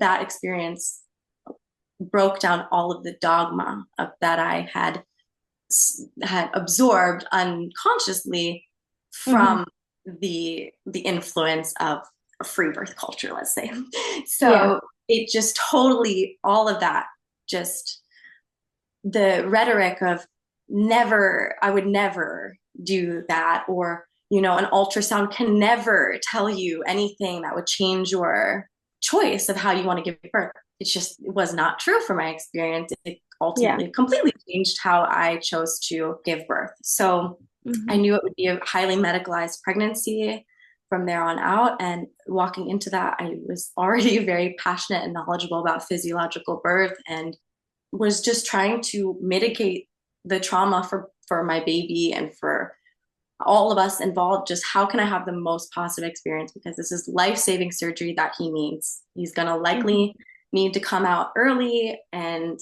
that experience broke down all of the dogma that I had absorbed unconsciously Hmm. from the influence of a free birth culture, let's say. Yeah. So it just totally, all of that, just the rhetoric of never, I would never do that, or an ultrasound can never tell you anything that would change your choice of how you want to give birth. It was not true for my experience. It Yeah. ultimately completely changed how I chose to give birth. So I Hmm. knew it would be a highly medicalized pregnancy from there on out. And walking into that, I was already very passionate and knowledgeable about physiological birth, and was just trying to mitigate the trauma for my baby and for all of us involved. Just how can I have the most positive experience, because this is life-saving surgery that he needs. He's going to Hmm. likely need to come out early, and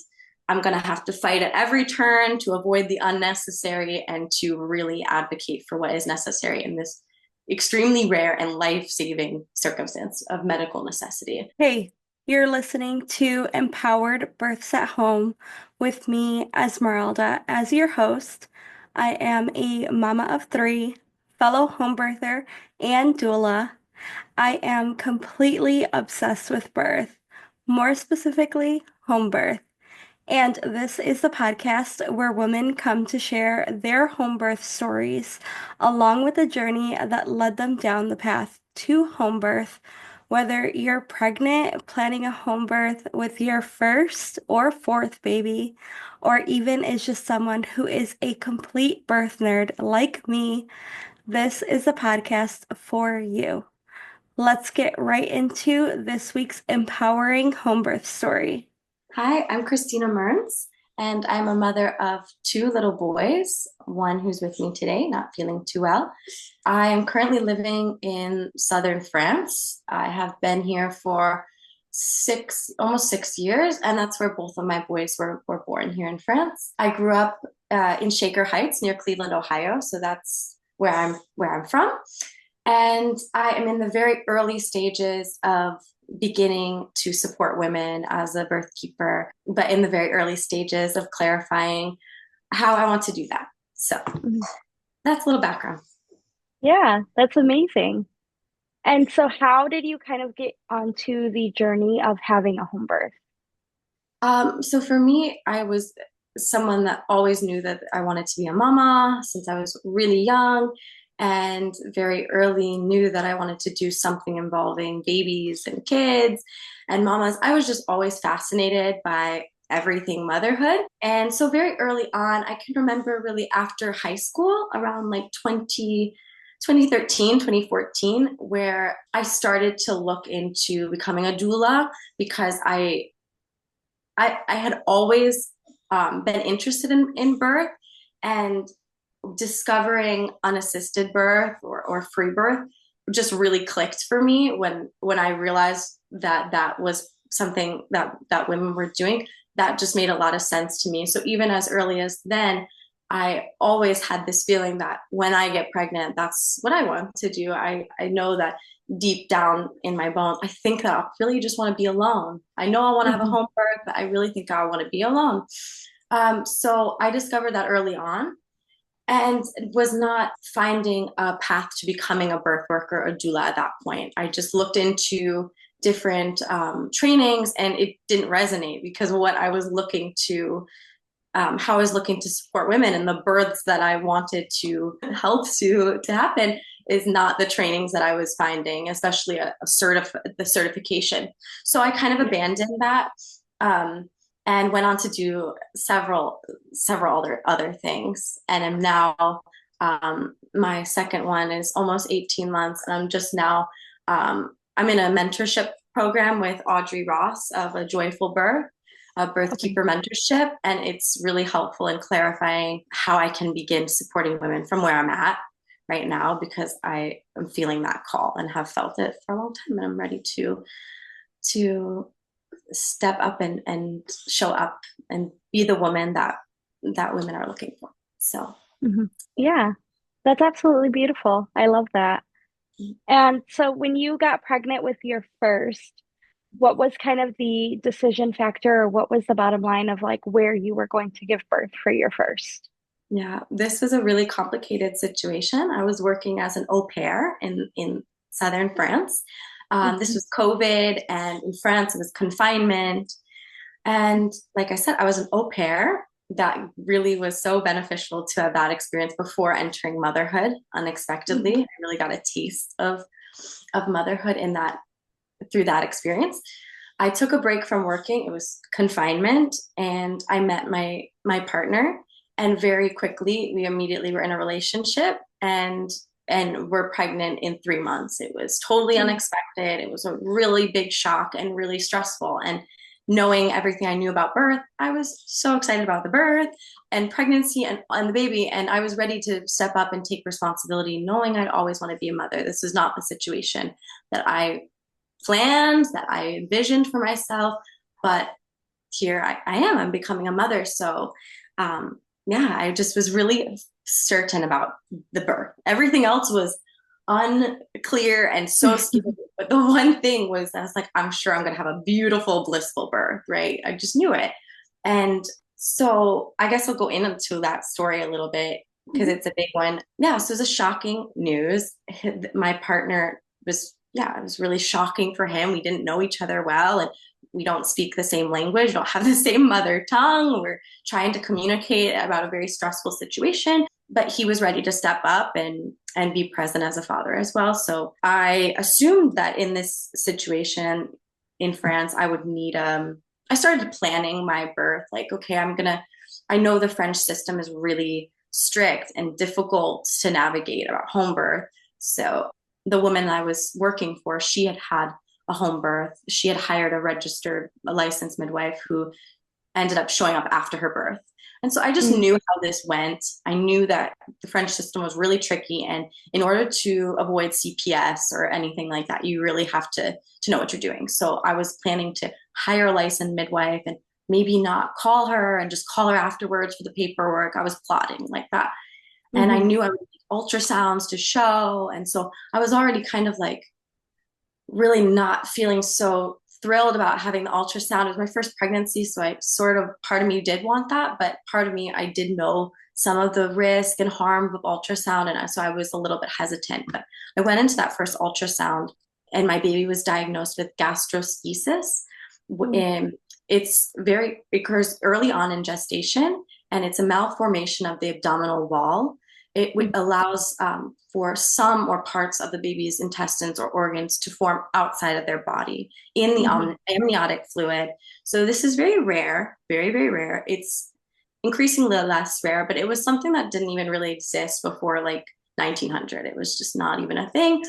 I'm going to have to fight at every turn to avoid the unnecessary and to really advocate for what is necessary in this extremely rare and life-saving circumstance of medical necessity. Hey, you're listening to Empowered Births at Home with me, Esmeralda, as your host. I am a mama of three, fellow home birther, and doula. I am completely obsessed with birth, more specifically, home birth. And this is the podcast where women come to share their home birth stories, along with the journey that led them down the path to home birth. Whether you're pregnant, planning a home birth with your first or fourth baby, or even is just someone who is a complete birth nerd like me, this is the podcast for you. Let's get right into this week's empowering home birth story. Hi, I'm Christina Mearns, and I'm a mother of two little boys, one who's with me today, not feeling too well. I am currently living in southern France. I have been here for almost 6 years, and that's where both of my boys were born, here in France. I grew up in Shaker Heights near Cleveland, Ohio, so that's where I'm from. And I am in the very early stages of beginning to support women as a birth keeper, but in the very early stages of clarifying how I want to do that. So Mhm. that's a little background. Yeah, that's amazing. And so, how did you kind of get onto the journey of having a home birth? So for me, I was someone that always knew that I wanted to be a mama since I was really young, and very early knew that I wanted to do something involving babies and kids and mamas. I was just always fascinated by everything motherhood. And so very early on, I can remember really after high school, around like 2013, 2014, where I started to look into becoming a doula, because I had always been interested in birth, and discovering unassisted birth or free birth just really clicked for me when I realized that that was something that women were doing. That just made a lot of sense to me. So even as early as then, I always had this feeling that when I get pregnant, that's what I want to do. I know that deep down in my bones, I think that I really just want to be alone. I know I want to have a Mhm. home birth, but I really think I want to be alone. So I discovered that early on, and was not finding a path to becoming a birth worker or doula at that point. I just looked into different trainings, and it didn't resonate, because what I was looking to how I was looking to support women and the births that I wanted to help to happen is not the trainings that I was finding, especially the certification. So I kind of Yeah. abandoned that, and went on to do several other things, and am now, my second one is almost 18 months, and I'm just now, I'm in a mentorship program with Audrey Ross of A Joyful Birth, a birth Okay. keeper mentorship, and it's really helpful in clarifying how I can begin supporting women from where I'm at right now, because I am feeling that call and have felt it for a long time, and I'm ready to step up and show up and be the woman that women are looking for. So Hmm. Yeah, that's absolutely beautiful. I love that. And so, when you got pregnant with your first, what was kind of the decision factor, or what was the bottom line of like where you were going to give birth for your first? Yeah, this was a really complicated situation. I was working as an au pair in southern France. This Mhm. was COVID, and in France, it was confinement. And like I said, I was an au pair. That really was so beneficial to have that experience before entering motherhood unexpectedly. Mhm. I really got a taste of motherhood in that through that experience. I took a break from working. It was confinement, and I met my partner. And very quickly, we immediately were in a relationship, and we're pregnant in 3 months. It was totally Mm. unexpected. It was a really big shock and really stressful. And knowing everything I knew about birth, I was so excited about the birth and pregnancy and the baby. And I was ready to step up and take responsibility, knowing I'd always want to be a mother. This was not the situation that I planned, that I envisioned for myself. But here I am, I'm becoming a mother. So, yeah, I just was really certain about the birth. Everything else was unclear and so scary. But the one thing was, I was like, I'm sure I'm going to have a beautiful, blissful birth, right? I just knew it. And so I guess I'll go into that story a little bit because Mhm. it's a big one. Yeah, so it was a shocking news. My partner was, yeah, it was really shocking for him. We didn't know each other well, and we don't speak the same language, don't have the same mother tongue. We're trying to communicate about a very stressful situation, but he was ready to step up and be present as a father as well. So I assumed that in this situation in France, I would need I started planning my birth like, okay, I know the French system is really strict and difficult to navigate about home birth. So the woman I was working for, she had had a home birth. She had hired a licensed midwife who ended up showing up after her birth. And so I just Mm. knew how this went. I knew that the French system was really tricky. And in order to avoid CPS or anything like that, you really have to know what you're doing. So I was planning to hire a licensed midwife and maybe not call her and just call her afterwards for the paperwork. I was plotting like that. And I Mhm. knew I would need ultrasounds to show. And so I was already kind of like really not feeling so thrilled about having the ultrasound. It was my first pregnancy, so I sort of, part of me did want that, but part of me, I did know some of the risk and harm of ultrasound, and so I was a little bit hesitant. But I went into that first ultrasound, and my baby was diagnosed with gastroschisis. Mm. And it occurs early on in gestation, and it's a malformation of the abdominal wall. It Mm. allows for some or parts of the baby's intestines or organs to form outside of their body in the Mhm. amniotic fluid. So this is very rare, very, very rare. It's increasingly less rare, but it was something that didn't even really exist before like 1900. It was just not even a thing.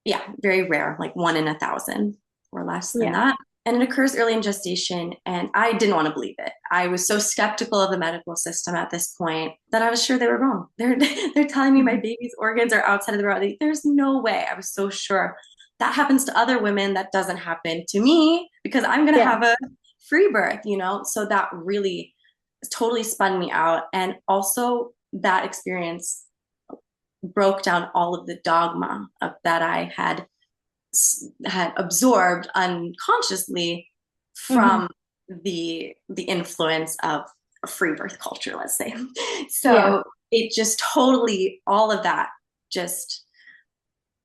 Yeah, very rare, like 1 in 1,000 or less than Yeah. that. And it occurs early in gestation. And I didn't want to believe it. I was so skeptical of the medical system at this point that I was sure they were wrong. They're telling me my Mhm. baby's organs are outside of the body. There's no way. I was so sure. That happens to other women. That doesn't happen to me because I'm going to Yeah. have a free birth. So that really totally spun me out. And also, that experience broke down all of the dogma that I had absorbed unconsciously Mhm. from the influence of a free birth culture, let's say. Yeah. So it just totally, all of that, just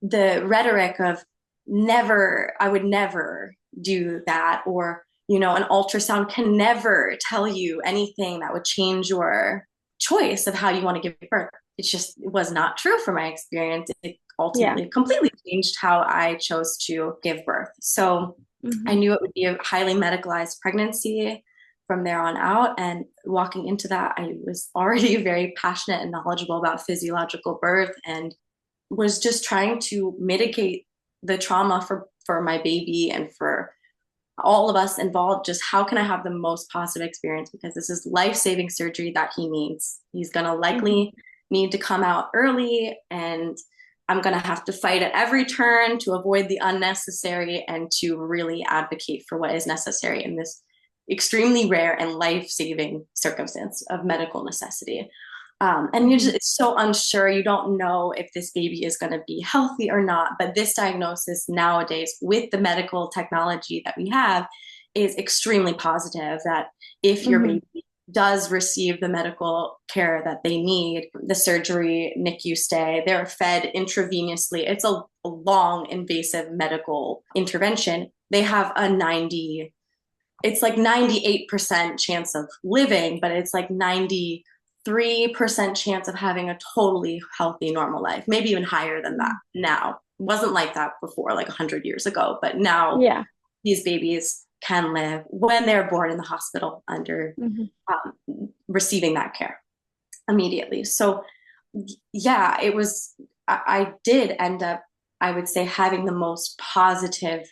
the rhetoric of never, I would never do that, or an ultrasound can never tell you anything that would change your choice of how you want to give birth. It was not true for my experience. It Yeah. ultimately completely changed how I chose to give birth. So I Mhm. knew it would be a highly medicalized pregnancy from there on out. And walking into that, I was already very passionate and knowledgeable about physiological birth and was just trying to mitigate the trauma for my baby and for all of us involved. Just how can I have the most positive experience, because this is life-saving surgery that he needs. He's going to Mhm. likely need to come out early, and I'm going to have to fight at every turn to avoid the unnecessary and to really advocate for what is necessary in this extremely rare and life-saving circumstance of medical necessity. And you're just Hmm. it's so unsure. You don't know if this baby is going to be healthy or not. But this diagnosis nowadays, with the medical technology that we have, is extremely positive that if your Hmm. baby does receive the medical care that they need, the surgery, NICU stay, they're fed intravenously. It's a long, invasive medical intervention. They have a 90, it's like 98% chance of living, but it's like 93% chance of having a totally healthy, normal life, maybe even higher than that now. It wasn't like that before, like 100 years ago, but now Yeah. these babies can live when they're born in the hospital under Hmm. receiving that care immediately. So, yeah, it was, I did end up, I would say, having the most positive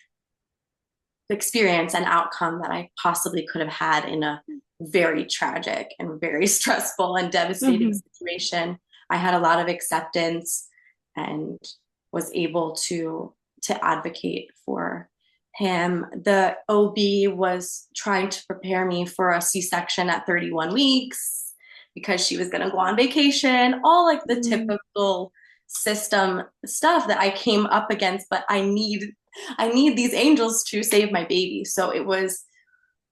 experience and outcome that I possibly could have had in a very tragic and very stressful and devastating Hmm. situation. I had a lot of acceptance and was able to advocate for him. The OB was trying to prepare me for a C-section at 31 weeks because she was going to go on vacation, all like the Hmm. typical system stuff that I came up against, but I need these angels to save my baby. So it was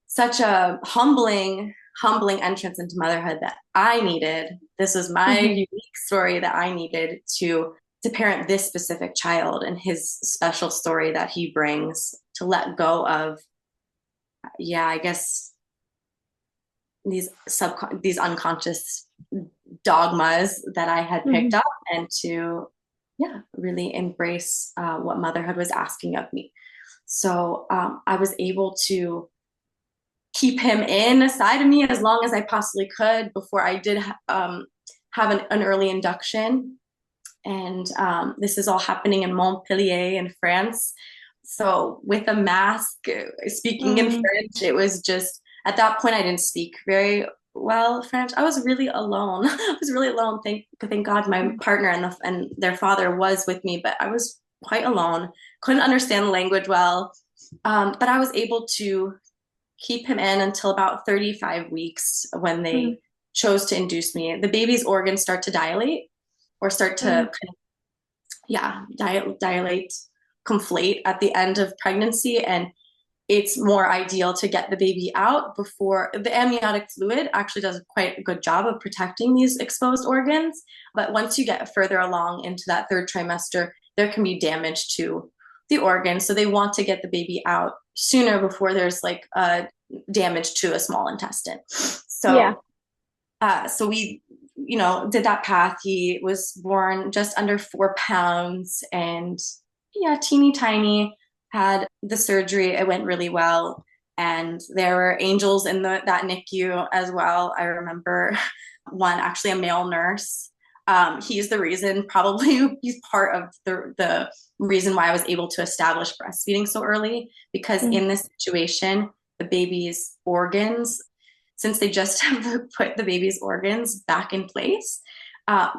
such a humbling entrance into motherhood that I needed. This was my Hmm. unique story that I needed to parent this specific child and his special story that he brings, to let go of, yeah, I guess these unconscious dogmas that I had picked Hmm. up, and to, yeah, really embrace what motherhood was asking of me. So I was able to keep him inside of me as long as I possibly could before I did have an early induction. And this is all happening in Montpellier in France. So with a mask, speaking in Hmm. French, it was just, at that point, I didn't speak very well French. I was really alone. I was really alone. Thank God my partner and their father was with me, but I was quite alone. Couldn't understand the language well. But I was able to keep him in until about 35 weeks when Hmm. they chose to induce me. The baby's organs start to dilate or start to Hmm. kind of, yeah, dilate, conflate at the end of pregnancy. And it's more ideal to get the baby out before the amniotic fluid actually does quite a good job of protecting these exposed organs. But once you get further along into that third trimester, there can be damage to the organ. So they want to get the baby out sooner before there's like damage to a small intestine. Yeah. So we, did that path. He was born just under 4 pounds and, yeah, teeny tiny. Had the surgery. It went really well. And there were angels in that NICU as well. I remember one, actually a male nurse. He's the reason, probably he's part of the reason why I was able to establish breastfeeding so early, because Hmm. in this situation, the baby's organs, since they just have to put the baby's organs back in place,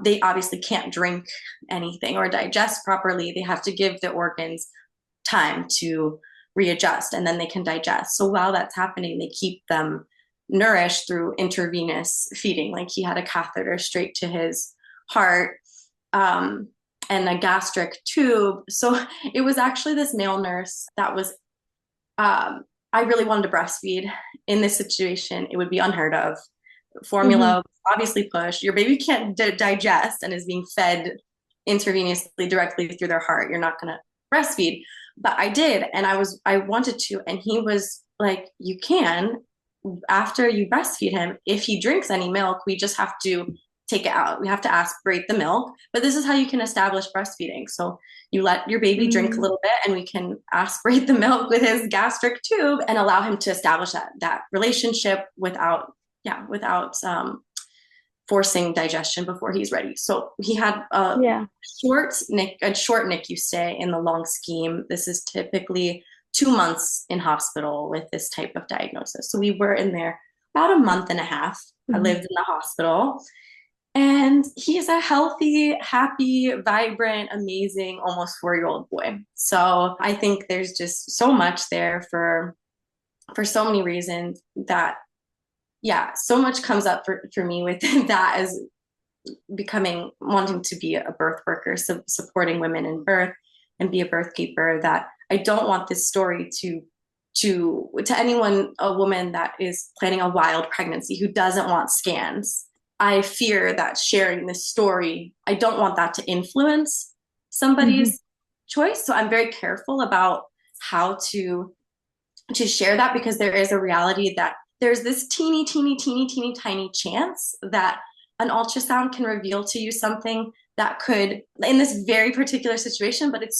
they obviously can't drink anything or digest properly. They have to give the organs time to readjust, and then they can digest. So while that's happening, they keep them nourished through intravenous feeding. Like, he had a catheter straight to his heart, um, and a gastric tube. So it was actually this male nurse that was, I really wanted to breastfeed. In this situation, it would be unheard of. Hmm. Formula obviously pushed. Your baby can't digest and is being fed intravenously directly through their heart. You're not going to breastfeed. But I did, and I wanted to. And he was like, you can, after you breastfeed him, if he drinks any milk, we just have to take it out. We have to aspirate the milk. But this is how you can establish breastfeeding. So you let your baby drink a Hmm. little bit, and we can aspirate the milk with his gastric tube and allow him to establish that relationship without, yeah, without forcing digestion before he's ready. So he had Yeah. a short NICU stay in the long scheme. This is typically 2 months in hospital with this type of diagnosis. So we were in there about a month and a half. I Hmm. lived in the hospital, and he's a healthy, happy, vibrant, amazing, almost 4-year-old boy. So I think there's just so much there for so many reasons that, yeah, so much comes up for me with that, as becoming wanting to be a birth worker, so supporting women in birth and be a birth keeper, that I don't want this story to anyone, a woman that is planning a wild pregnancy who doesn't want scans. I fear that sharing this story, I don't want that to influence Hmm. somebody's choice. So I'm very careful about how to share that, because there is a reality that there's this teeny tiny chance that an ultrasound can reveal to you something that could, in this very particular situation, but it's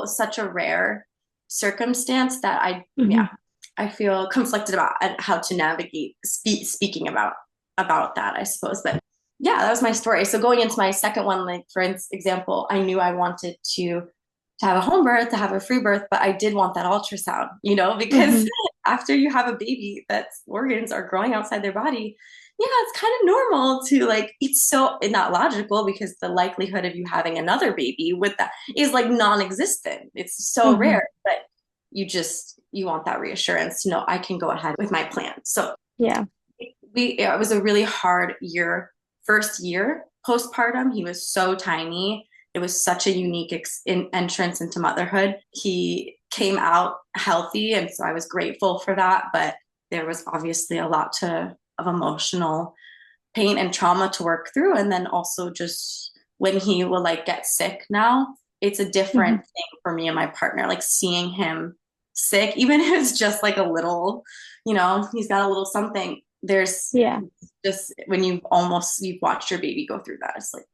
such a rare circumstance that Hmm. I feel conflicted about how to navigate speaking about that, I suppose. But yeah, that was my story. So going into my second one, like for example, I knew I wanted to have a home birth, to have a free birth, but I did want that ultrasound, because Hmm. after you have a baby, that's organs are growing outside their body. Yeah, it's kind of normal to like, it's so not logical because the likelihood of you having another baby with that is like non-existent. It's so Hmm. rare, but you want that reassurance to know I can go ahead with my plan. So Yeah. it was a really hard first year postpartum. He was so tiny. It was such a unique entrance into motherhood. He came out healthy, and so I was grateful for that. But there was obviously a lot of emotional pain and trauma to work through. And then also just when he will like get sick now, it's a different Hmm. thing for me and my partner. Like seeing him sick, even if it's just like a little, he's got a little something. There's Yeah. just when you've watched your baby go through that. It's like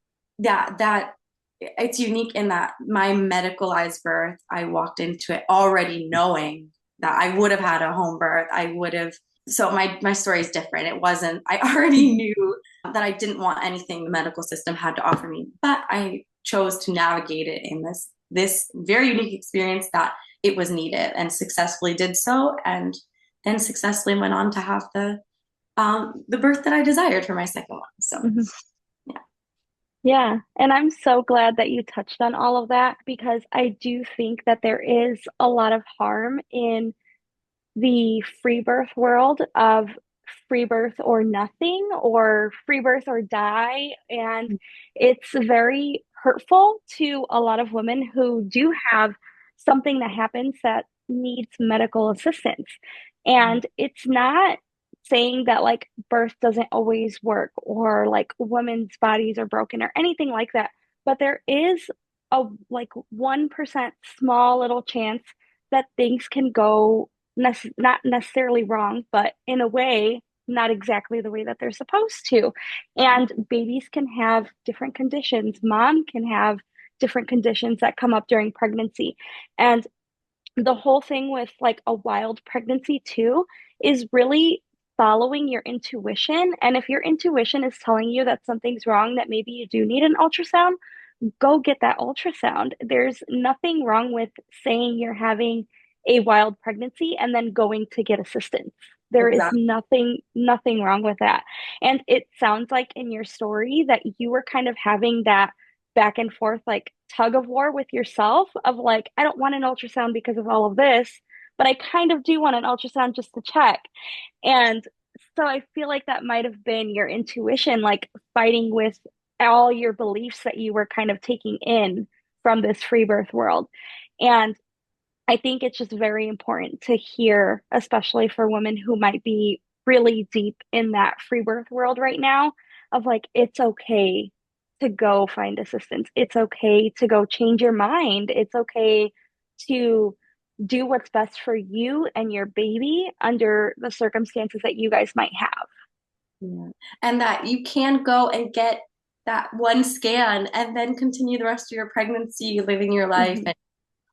that it's unique in that my medicalized birth, I walked into it already knowing that I would have had a home birth. I would have. So my story is different. It wasn't. I already Hmm. knew that I didn't want anything the medical system had to offer me, but I chose to navigate it in this very unique experience that it was needed, and successfully did so, and then successfully went on to have the birth that I desired for my second one. So Hmm. yeah. Yeah, and I'm so glad that you touched on all of that because I do think that there is a lot of harm in the free birth world of free birth or nothing or free birth or die. And it's very hurtful to a lot of women who do have something that happens that needs medical assistance. And it's not saying that like birth doesn't always work or like women's bodies are broken or anything like that. But there is a like 1% small little chance that things can go not necessarily wrong, but in a way, not exactly the way that they're supposed to. And babies can have different conditions. Mom can have different conditions that come up during pregnancy. And the whole thing with like a wild pregnancy, too, is really following your intuition. And if your intuition is telling you that something's wrong, that maybe you do need an ultrasound, go get that ultrasound. There's nothing wrong with saying you're having a wild pregnancy and then going to get assistance. There is Exactly. nothing wrong with that. And it sounds like in your story that you were kind of having that back and forth, like tug of war with yourself of like, I don't want an ultrasound because of all of this, but I kind of do want an ultrasound just to check. And so I feel like that might have been your intuition, like fighting with all your beliefs that you were kind of taking in from this free birth world. And I think it's just very important to hear, especially for women who might be really deep in that free birth world right now, of like, it's okay to go find assistance. It's okay to go change your mind. It's okay to do what's best for you and your baby under the circumstances that you guys might have. Yeah. And that you can go and get that one scan and then continue the rest of your pregnancy living your life.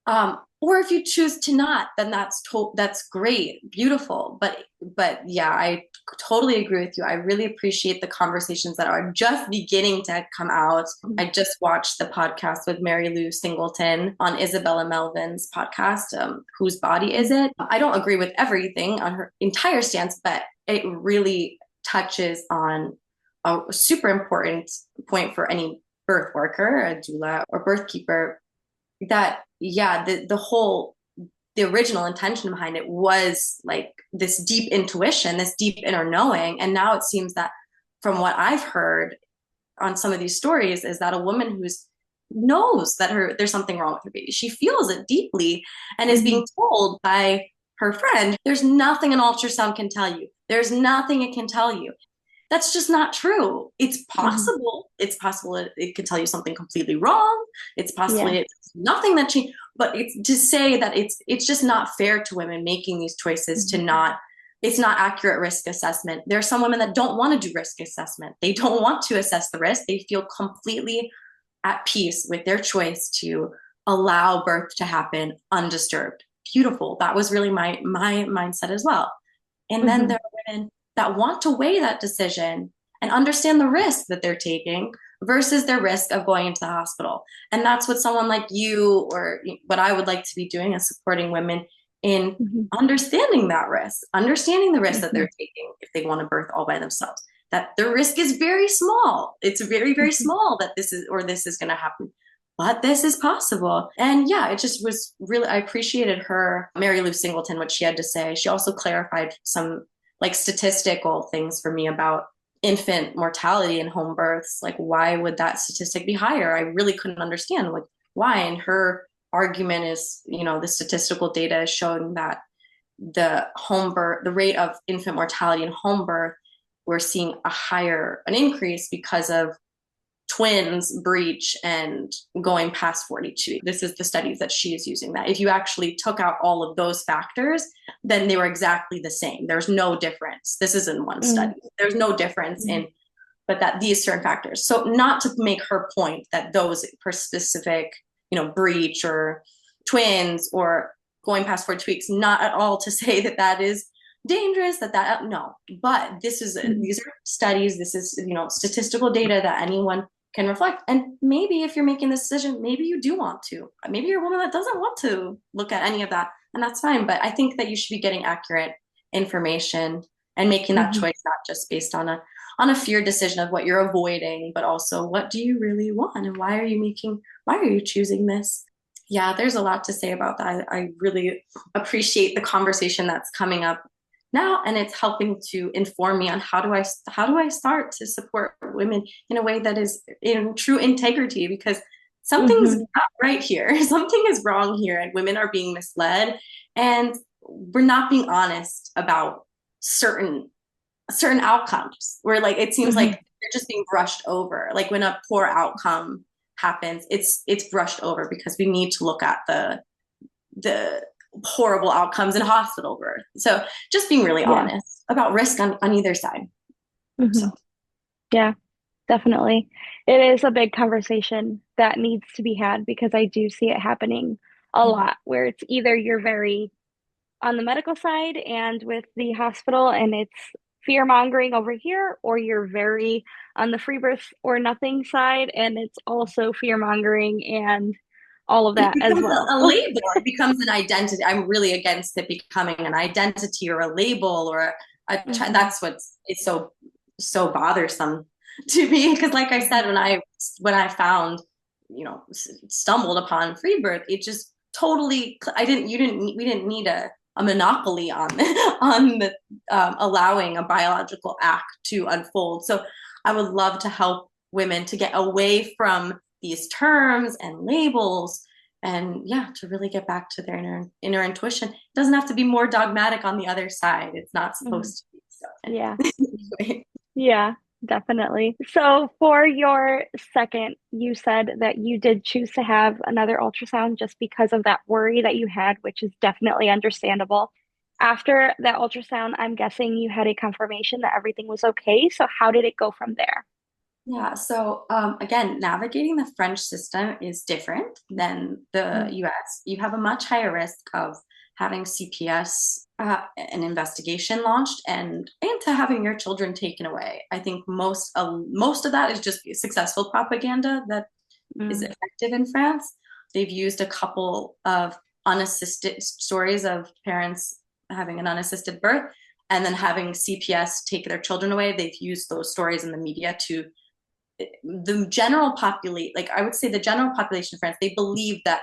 Mhm. Or if you choose to not, then that's great, beautiful. But yeah, I totally agree with you. I really appreciate the conversations that are just beginning to come out. I just watched the podcast with Mary Lou Singleton on Isabella Melvin's podcast, Whose Body Is It? I don't agree with everything on her entire stance, but it really touches on a super important point for any birth worker, a doula, or birth keeper, that yeah, the original intention behind it was like this deep intuition, this deep inner knowing. And now it seems that from what I've heard, on some of these stories is that a woman who's knows that there's something wrong with her baby. She feels it deeply and is Hmm. being told by her friend, there's nothing an ultrasound can tell you. There's nothing it can tell you. That's just not true. It's Hmm. possible. It's possible it can tell you something completely wrong. It's possible Yeah. it's nothing that changed. But it's to say that it's just not fair to women making these choices to Hmm. not. It's not accurate risk assessment. There are some women that don't want to do risk assessment. They don't want to assess the risk. They feel completely at peace with their choice to allow birth to happen undisturbed. Beautiful. That was really my mindset as well. And then Hmm. there are women that want to weigh that decision and understand the risk that they're taking versus their risk of going into the hospital. And that's what someone like you or what I would like to be doing is supporting women in Hmm. understanding that risk, understanding the risk that Hmm. they're taking if they want to birth all by themselves. That the risk is very small. It's very, very Hmm. small that this is going to happen. But this is possible. And yeah, it just was really, I appreciated her, Mary Lou Singleton, what she had to say. She also clarified some like statistical things for me about infant mortality in home births. Like, why would that statistic be higher? I really couldn't understand like why. And her argument is, the statistical data is showing that the rate of infant mortality in home birth, we're seeing an increase because of twins breach and going past 42. This is the studies that she is using, that if you actually took out all of those factors, then they were exactly the same. There's no difference. This isn't one study. There's no difference in, but that these certain factors. So not to make her point that those per specific, breach or twins or going past 42 weeks, not at all to say that that is dangerous, that no, but Hmm. these are studies. This is, statistical data that anyone can reflect. And maybe if you're making this decision, maybe you do want to. Maybe you're a woman that doesn't want to look at any of that, and that's fine. But I think that you should be getting accurate information and making that Hmm. choice not just based on a fear decision of what you're avoiding, but also what do you really want and why are you choosing this? Yeah, there's a lot to say about that. I really appreciate the conversation that's coming up now, and it's helping to inform me on how do I start to support women in a way that is in true integrity, because something's Hmm. not right here. Something is wrong here, and women are being misled, and we're not being honest about certain outcomes where like it seems like Hmm. they're just being brushed over. Like when a poor outcome happens, it's brushed over because we need to look at the horrible outcomes in hospital birth. So just being really Yeah. honest about risk on either side. Hmm. So Yeah, definitely. It is a big conversation that needs to be had because I do see it happening a mhm. lot where it's either you're very on the medical side and with the hospital and it's fear mongering over here, or you're very on the free birth or nothing side and it's also fear mongering and all of It that as becomes well. a label. It becomes an identity. I'm really against it becoming an identity or a label or Hmm. that's what's it's so bothersome to me, because like I said, Hmm. when I found, stumbled upon free birth, it just totally I didn't you didn't we didn't need a monopoly on on the allowing a biological act to unfold. So I would love to help women to get away from these terms and labels, and yeah, to really get back to their inner intuition. It doesn't have to be more dogmatic on the other side. It's not Hmm. supposed to be. So Yeah. anyway. Yeah, definitely. So for your second, you said that you did choose to have another ultrasound just because of that worry that you had, which is definitely understandable. After that ultrasound, I'm guessing you had a confirmation that everything was okay. So how did it go from there? Yeah, so again, navigating the French system is different than the Mm. US. You have a much higher risk of having CPS, an investigation launched, and to having your children taken away. I think most of that is just successful propaganda that is Mm. effective in France. They've used a couple of unassisted stories of parents having an unassisted birth and then having CPS take their children away. They've used those stories in the media to the general populate, like I would say the general population of France, they believe that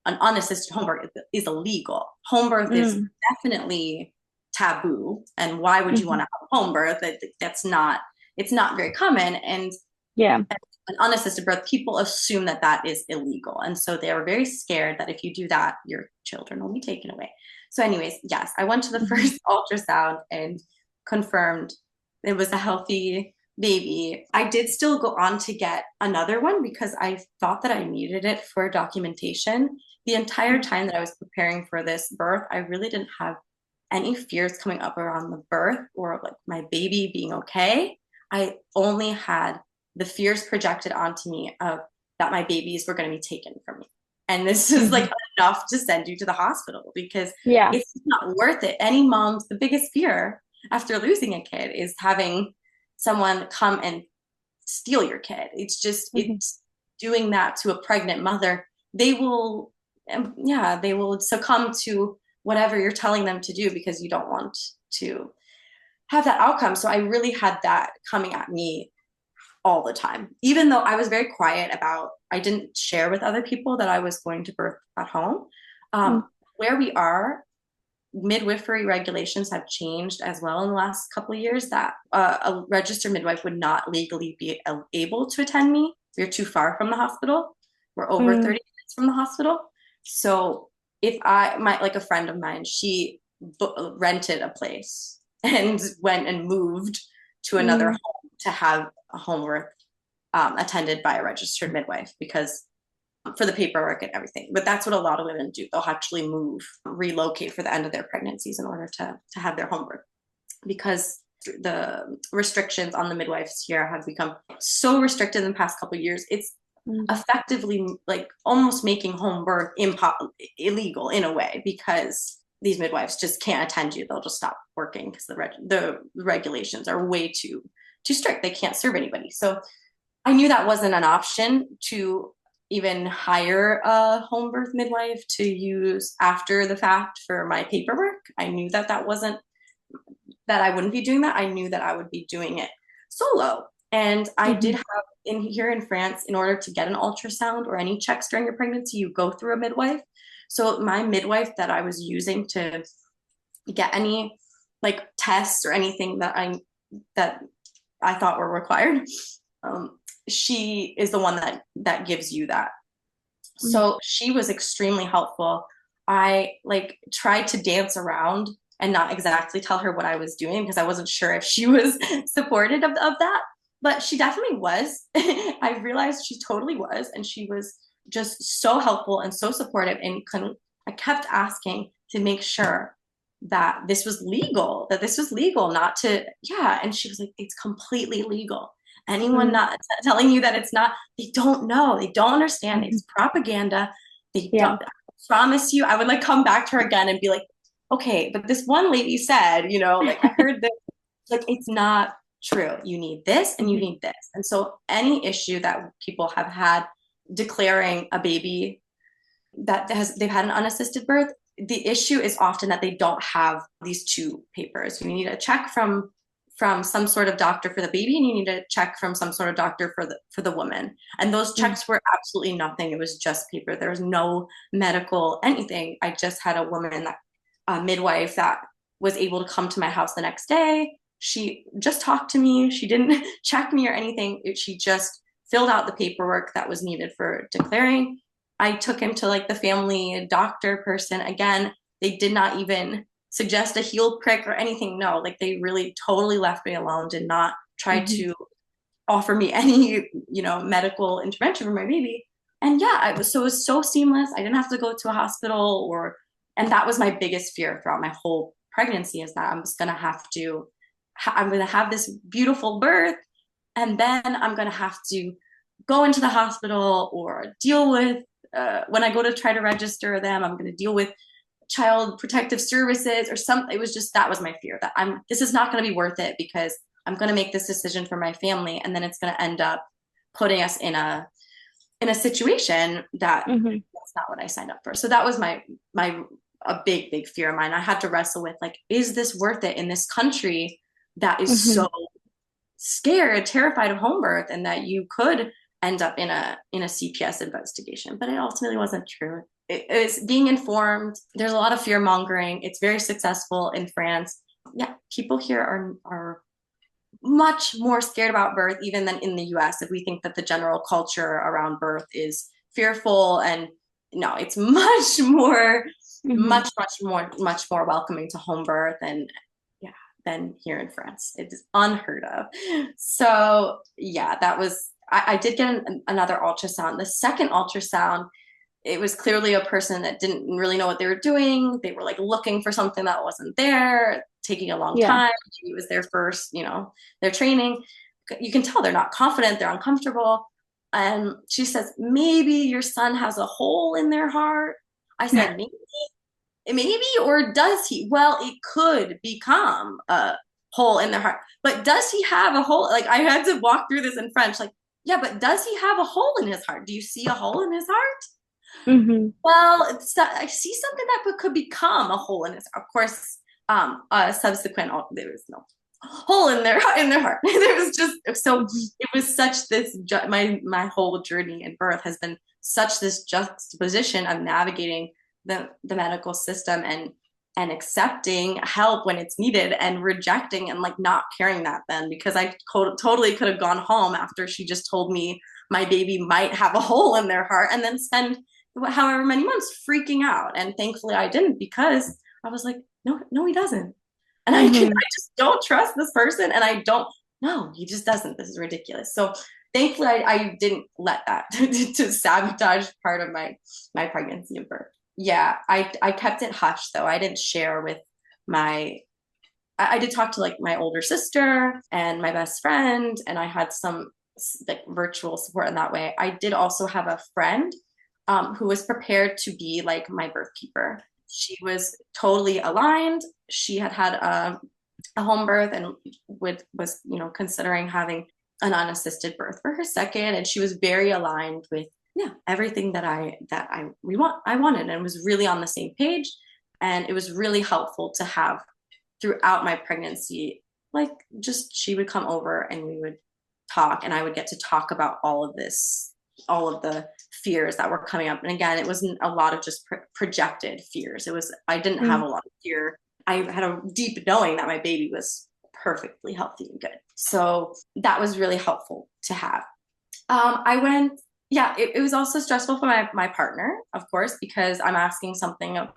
an unassisted home birth is illegal. Home birth is Mm. definitely taboo. And why would you want Hmm. to have a home birth? That's not, it's not very common. And Yeah. An unassisted birth, people assume that that is illegal. And so they are very scared that if you do that, your children will be taken away. So, anyways, yes, I went to the Mhm. first ultrasound and confirmed it was a healthy baby. I did still go on to get another one because I thought that I needed it for documentation. The entire time that I was preparing for this birth, I really didn't have any fears coming up around the birth or like my baby being okay. I only had the fears projected onto me of that my babies were going to be taken from me. And this is like Mhm. enough to send you to the hospital because Yeah. it's not worth it. Any mom's, the biggest fear after losing a kid is having someone come and steal your kid. It's just, Mhm. it's doing that to a pregnant mother. They will, yeah, they will succumb to whatever you're telling them to do because you don't want to have that outcome. So I really had that coming at me all the time. Even though I was very quiet about, I didn't share with other people that I was going to birth at home. Mm. Where we are, midwifery regulations have changed as well in the last couple of years that a registered midwife would not legally be able to attend me. We're too far from the hospital. We're over Mm. 30 minutes from the hospital. So if I, my, like a friend of mine, she rented a place and went and moved to another Mm. home to have a home birth attended by a registered midwife because for the paperwork and everything. But that's what a lot of women do. They'll actually move, relocate for the end of their pregnancies in order to have their home birth because the restrictions on the midwives here have become so restricted in the past couple of years. It's Mm. effectively like almost making home birth illegal in a way because these midwives just can't attend you. They'll just stop working because the regulations are way too strict. They can't serve anybody. So I knew that wasn't an option to even hire a home birth midwife to use after the fact for my paperwork. I knew that that wasn't that I wouldn't be doing that. I knew that I would be doing it solo. And I did Mhm. have in here in France, in order to get an ultrasound or any checks during your pregnancy, you go through a midwife. So my midwife that I was using to get any like tests or anything that I thought were required, um, she is the one that gives you that. Mm. So she was extremely helpful. I like tried to dance around and not exactly tell her what I was doing because I wasn't sure if she was supportive of that. But she definitely was. I realized she totally was. And she was just so helpful and so supportive. And I kept asking to make sure that this was legal, not to, yeah. And she was like, it's completely legal. Anyone Mm. not telling you that it's not, they don't know, they don't understand. Mhm. It's propaganda. They Yeah. don't I promise you. I would like come back to her again and be like, okay, but this one lady said, like I heard this, like it's not true. You need this and you Mhm. need this. And so any issue that people have had declaring a baby that has they've had an unassisted birth, the issue is often that they don't have these two papers. You need a check from some sort of doctor for the baby and you need a check from some sort of doctor for the woman, and those Mm. checks were absolutely nothing. It was just paper. There was no medical anything. I just had a woman, that a midwife, that was able to come to my house the next day. She just talked to me. She didn't check me or anything. She just filled out the paperwork that was needed for declaring. I took him to like the family doctor person. Again, they did not even suggest a heel prick or anything. No, like they really totally left me alone, did not try Mhm. to offer me any, medical intervention for my baby. And yeah, it was so seamless. I didn't have to go to a hospital and that was my biggest fear throughout my whole pregnancy is that I'm going to have this beautiful birth and then I'm going to have to go into the hospital or deal with when I go to try to register them, I'm going to deal with child protective services or something. It was just that was my fear that this is not going to be worth it because I'm going to make this decision for my family and then it's going to end up putting us in a situation Mhm. that's not what I signed up for. So that was my a big fear of mine. I had to wrestle with like, is this worth it in this country that is Mhm. so scared, terrified of home birth, and that you could end up in a CPS investigation. But it ultimately wasn't true. It's being informed. There's a lot of fear mongering. It's very successful in France. Yeah, people here are much more scared about birth even than in the US. If we think that the general culture around birth is fearful, and no, it's Hmm. much more welcoming to home birth, and yeah, than here in France. It is unheard of. So yeah, that was I did get another ultrasound. The second ultrasound, it was clearly a person that didn't really know what they were doing. They were like looking for something that wasn't there, taking a long Yeah. time. It was their first, their training. You can tell they're not confident, they're uncomfortable. And she says, maybe your son has a hole in their heart. I said, maybe, or does he? Well, it could become a hole in their heart. But does he have a hole? Like, I had to walk through this in French. Like, yeah, but does he have a hole in his heart? Do you see a hole in his heart? Hmm. Well, I see something that could become a hole in his. Of course, subsequent. There was no hole in their heart. There was just so Hmm. it was such this. My whole journey in birth has been such this juxtaposition of navigating the medical system and accepting help when it's needed and rejecting and like not caring that then, because I totally could have gone home after she just told me my baby might have a hole in their heart and then spend however many months freaking out. And thankfully I didn't, because I was like, no, no, he doesn't. And Hmm. I just don't trust this person. And I don't, no, he just doesn't. This is ridiculous. So thankfully I didn't let that to sabotage part of my pregnancy and birth. Yeah, I kept it hush though. I didn't share with my I did talk to like my older sister and my best friend, and I had some like virtual support in that way. I did also have a friend who was prepared to be like my birth keeper. She was totally aligned. She had had a home birth and was considering having an unassisted birth for her second, and she was very aligned with yeah everything I wanted, and was really on the same page. And it was really helpful to have throughout my pregnancy, like just she would come over and we would talk, and I would get to talk about all of this, all of the fears that were coming up. And again, it wasn't a lot of just projected fears. It was, I didn't have a lot of fear. I had a deep knowing that my baby was perfectly healthy and good. So that was really helpful to have. I went, yeah, it was also stressful for my partner, of course, because I'm asking something of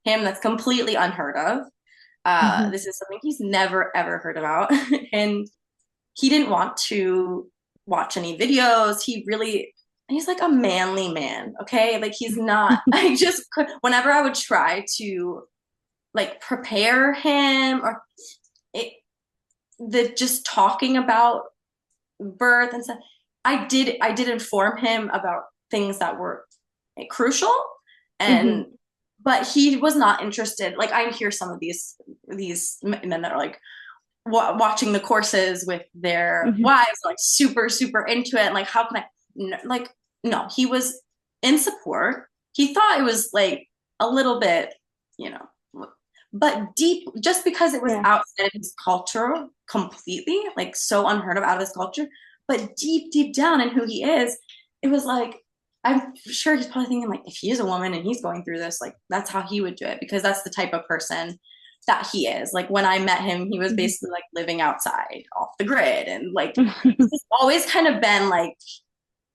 him that's completely unheard of. Hmm. This is something he's never ever heard about, and he didn't want to watch any videos. He's like a manly man, okay? Like he's not. I just whenever I would try to like prepare him or it, the just talking about birth and stuff, I did inform him about things that were like, crucial, Hmm. and but he was not interested. Like I hear some of these men that are like watching the courses with their Hmm. wives, like super into it, and like how can I like no, he was in support. He thought it was like a little bit, you know, but deep, just because it was Yeah. outside of his culture completely, like so unheard of out of his culture, but deep down in who he is, it was like I'm sure he's probably thinking like if he's a woman and he's going through this, like that's how he would do it, because that's the type of person that he is. Like when I met him, he was Hmm. basically like living outside off the grid, and like he's always kind of been like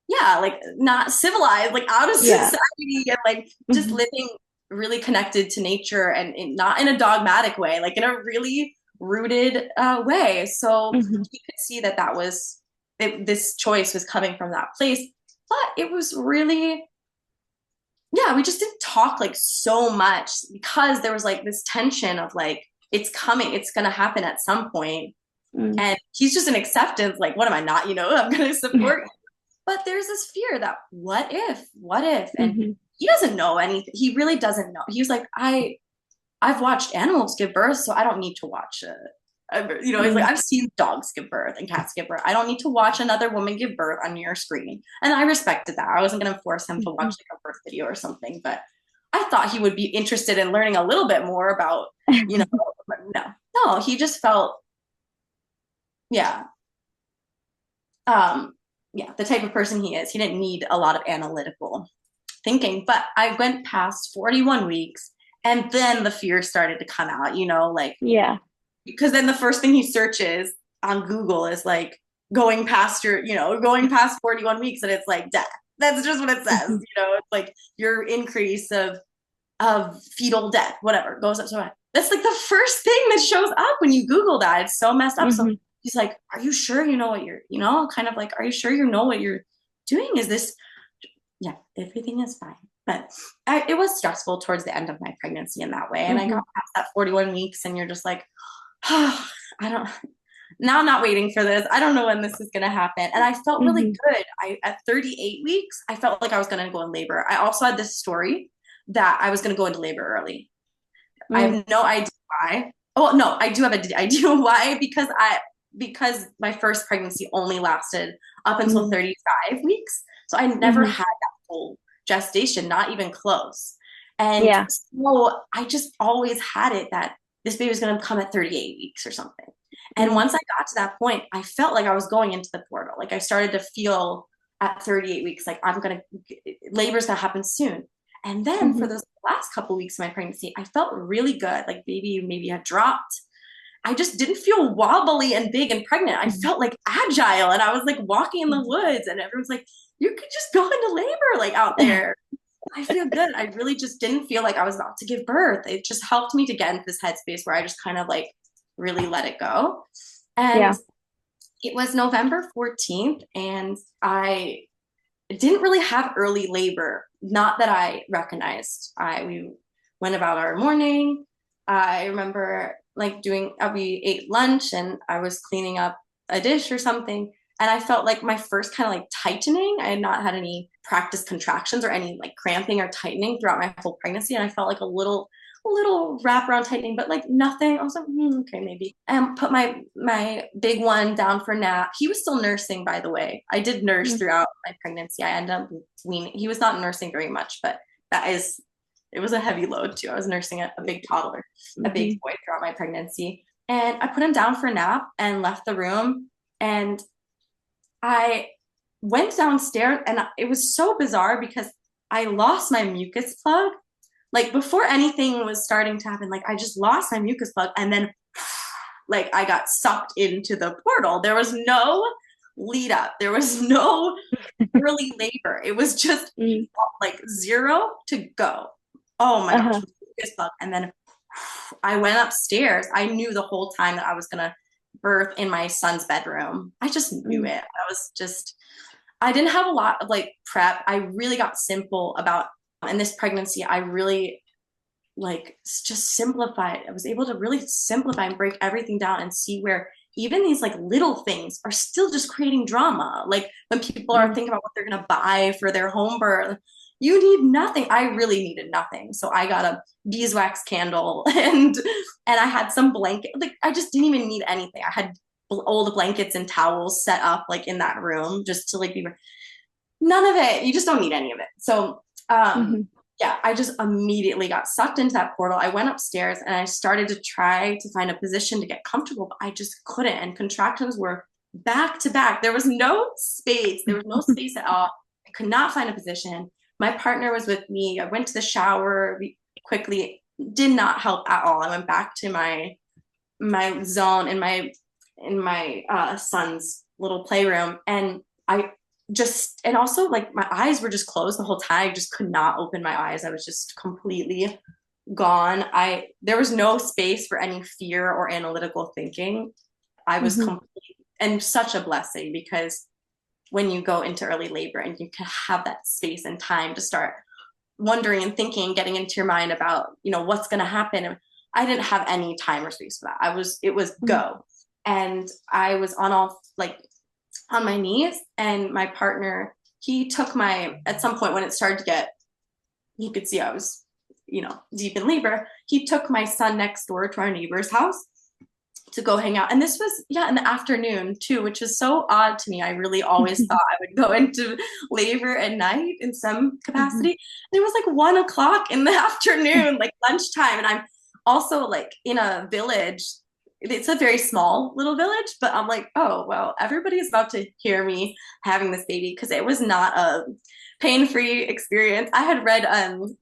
yeah, like not civilized, like out of Yeah. society, and like just Hmm. living really connected to nature, and not in a dogmatic way, like in a really rooted way. So Hmm. you could see this choice was coming from that place, but it was really yeah, we just didn't talk like so much because there was like this tension of like it's coming, it's gonna happen at some point, and he's just an acceptance, like what am I not, I'm gonna support. But there's this fear that what if, and Hmm. he doesn't know anything. He really doesn't know. He was like, I've watched animals give birth, so I don't need to watch he's like, I've seen dogs give birth and cats give birth. I don't need to watch another woman give birth on your screen. And I respected that. I wasn't going to force him to watch Hmm. like a birth video or something, but I thought he would be interested in learning a little bit more about, you know, no, no, he just felt, yeah, um, yeah, the type of person he is. He didn't need a lot of analytical thinking. But I went past 41 weeks, and then the fear started to come out, like Yeah. because then the first thing he searches on Google is like going past going past 41 weeks and it's like death. That's just what it says. Mhm. It's like your increase of fetal death, whatever, goes up so much. That's like the first thing that shows up when you Google that. It's so messed up. So Mhm. he's like, are you sure you know what kind of like, are you sure you know what you're doing? Is this, yeah, everything is fine. But it was stressful towards the end of my pregnancy in that way. And I got Mhm. past that 41 weeks and you're just like, oh, I don't, now I'm not waiting for this. I don't know when this is going to happen. And I felt really Mhm. good. At 38 weeks, I felt like I was going to go in labor. I also had this story that I was going to go into labor early. I Mm. have no idea why. Oh no, I do have a idea why because my first pregnancy only lasted up until Mhm. 35 weeks. So I never Mhm. had that full gestation, not even close. And Yeah. so I just always had it that this baby was going to come at 38 weeks or something. And Mm. once I got to that point, I felt like I was going into the portal. Like I started to feel at 38 weeks, like labor's going to happen soon. And then for Mhm. those last couple weeks of my pregnancy, I felt really good. Like baby maybe had dropped. I just didn't feel wobbly and big and pregnant. I Mhm. felt like agile and I was like walking in the Mhm. woods and everyone's like, you could just go into labor like out there. I feel good. I really just didn't feel like I was about to give birth. It just helped me to get into this headspace where I just kind of like really let it go. And Yeah. it was November 14th and I didn't really have early labor, not that I recognized. We went about our morning. I remember like we ate lunch and I was cleaning up a dish or something. And I felt like my first kind of like tightening. I had not had any practice contractions or any like cramping or tightening throughout my whole pregnancy. And I felt like a little wraparound tightening, but like nothing. I was like, okay, maybe. And put my big one down for nap. He was still nursing, by the way. I did nurse Mm. throughout my pregnancy. I ended up weaning. He was not nursing very much, but it was a heavy load too. I was nursing a big toddler, a big Mhm. boy throughout my pregnancy. And I put him down for a nap and left the room. And I went downstairs and it was so bizarre because I lost my mucus plug like before anything was starting to happen, like I just lost my mucus plug and then like I got sucked into the portal. There was no lead up. There was no early labor. It was just Mm. like zero to go. Oh my gosh, Uh-huh. mucus plug. And then I went upstairs. I knew the whole time that I was gonna birth in my son's bedroom. I just knew Mm. it. I didn't have a lot of like prep. I really got simple about in this pregnancy. I really like just simplified. I was able to really simplify and break everything down and see where even these like little things are still just creating drama. Like when people are Mm. thinking about what they're gonna buy for their home birth, you need nothing. I really needed nothing. So I got a beeswax candle and I had some blanket. Like I just didn't even need anything. I had old blankets and towels set up like in that room just to like be none of it. You just don't need any of it. So, Mhm. yeah, I just immediately got sucked into that portal. I went upstairs and I started to try to find a position to get comfortable, but I just couldn't. And contractions were back to back. There was no space. There was no space at all. I could not find a position. My partner was with me. I went to the shower quickly. Did not help at all. I went back to my zone in my son's little playroom, and I just and also like my eyes were just closed the whole time. I just could not open my eyes. I was just completely gone. I There was no space for any fear or analytical thinking. I was Mhm. complete and such a blessing because when you go into early labor and you can have that space and time to start wondering and thinking, getting into your mind about, what's going to happen. I didn't have any time or space for that. It was Mm. go. And I was on my knees and my partner, at some point when it started to get, he could see I was, deep in labor. He took my son next door to our neighbor's house to go hang out. And this was, yeah, in the afternoon too, which is so odd to me. I really always thought I would go into labor at night in some Mhm. capacity. And it was like 1 o'clock in the afternoon, like lunchtime. And I'm also like in a village. It's a very small little village, but I'm like, oh, well, everybody's about to hear me having this baby because it was not a pain-free experience. I had read